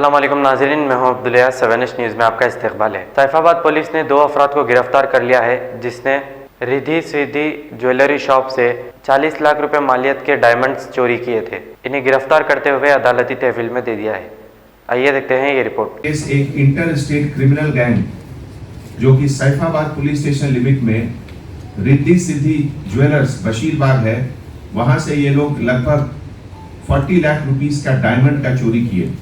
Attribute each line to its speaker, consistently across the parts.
Speaker 1: अस्सलाम वालेकुम नाज़रीन, मैं हूं अब्दुल्ला। 7H न्यूज़ में आपका इस्तकबाल है। सैफाबाद पुलिस ने 2 अफराद को गिरफ्तार कर लिया है जिसने रिद्धि सिद्धि ज्वेलरी शॉप से 40 लाख रुपए मालियत के डायमंड्स चोरी किए थे। इन्हें गिरफ्तार करते हुए अदालती तहवील में दे दिया है। आइए देखते हैं ये रिपोर्ट।
Speaker 2: एक इंटर स्टेट क्रिमिनल गैंग जो कि सैफाबाद पुलिस स्टेशन लिमिट में रिद्धि सिद्धि ज्वेलर्स बशीरबाग है, वहां से ये लोग लगभग 40 लाख रुपीस का डायमंड का चोरी किए।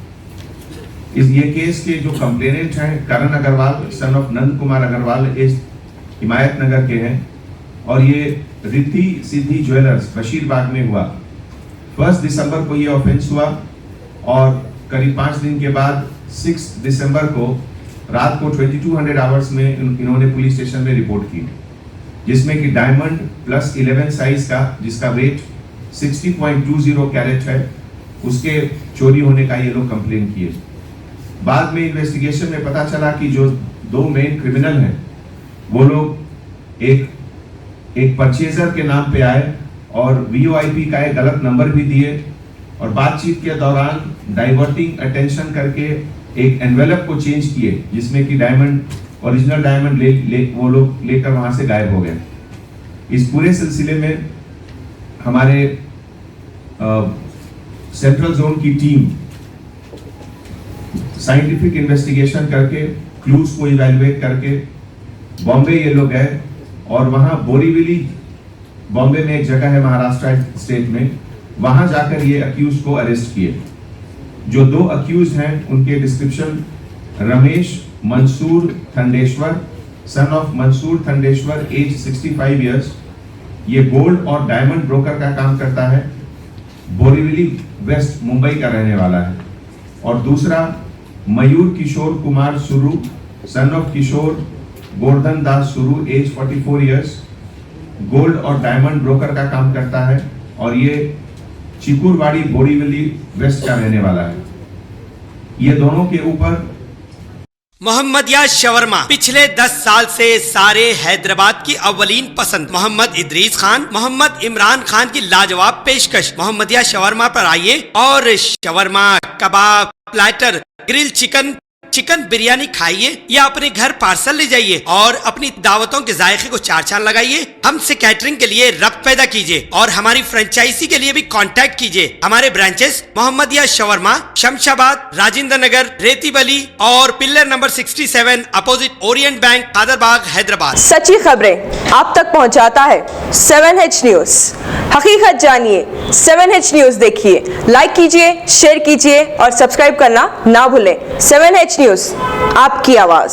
Speaker 2: ये केस के जो कंप्लेनेंट हैं करण अग्रवाल सन ऑफ नंद कुमार अग्रवाल हिमायत नगर के हैं और ये रिद्धि सिद्धि ज्वेलर्स बशीरबाग में हुआ। 1 दिसंबर को ये ऑफेंस हुआ और करीब 5 दिन के बाद 6 दिसंबर को रात को 2200 आवर्स में इन्होंने पुलिस स्टेशन में रिपोर्ट की, जिसमें कि डायमंड प्लस 11 साइज का जिसका वेट 60.20 कैरेट है, उसके चोरी होने का ये लोग कंप्लेन किए। बाद में इन्वेस्टिगेशन में पता चला कि जो 2 मेन क्रिमिनल हैं वो लोग एक परचेजर के नाम पे आए और VOIP का एक गलत नंबर भी दिए और बातचीत के दौरान डाइवर्टिंग अटेंशन करके एक एनवेलप को चेंज किए, जिसमें कि डायमंड ओरिजिनल डायमंड वो लोग लेकर वहां से गायब हो गए। इस पूरे सिलसिले में हमारे सेंट्रल जोन की टीम साइंटिफिक इन्वेस्टिगेशन करके क्लूज को इवैल्यूएट करके बॉम्बे ये लोग गए और वहां बोरीवली बॉम्बे में एक जगह है महाराष्ट्र स्टेट में, वहां जाकर ये अक्यूज को अरेस्ट किए। जो 2 अक्यूज हैं उनके description Ramesh Mansoor Thandeshwar son of Mansoor Thandeshwar age 65 years, ये गोल्ड और डायमंड ब्रोकर का काम करता है, बोरीवली वेस्ट मुंबई का रहने वाला है। और दूसरा मयूर किशोर कुमार सुरु सन ऑफ किशोर गोवर्धन दास सुरु एज 44 इयर्स, गोल्ड और डायमंड ब्रोकर का काम करता है और ये चिकुरवाड़ी बोरीवली वेस्ट का रहने वाला है। ये दोनों के ऊपर
Speaker 3: मोहम्मदिया शवरमा पिछले 10 साल से सारे हैदराबाद की अव्वलीन पसंद मोहम्मद इदरीस खान, मोहम्मद इमरान खान की लाजवाब पेशकश। मोहम्मदिया शवरमा पर आइए और शवरमा, कबाब, प्लेटर, ग्रिल चिकन बिरयानी खाइए या अपने घर पार्सल ले जाइए और अपनी दावतों के जायके को 4 चांद लगाइए। हमसे कैटरिंग के लिए रब्त पैदा कीजिए और हमारी फ्रेंचाइजी के लिए भी कांटेक्ट कीजिए। हमारे ब्रांचेस मोहम्मदिया शवरमा, शमशाबाद, राजेंद्र नगर, रेती बली और pillar number 67 opposite Orient bank, Kadarbagh, Hyderabad.
Speaker 4: सच्ची खबरें आप तक पहुंचाता है 7H न्यूज। हकीकत जानिए, 7H न्यूज देखिए, लाइक कीजिए, शेयर कीजिए और सब्सक्राइब करना ना भूलें। 7H न्यूज, आपकी आवाज।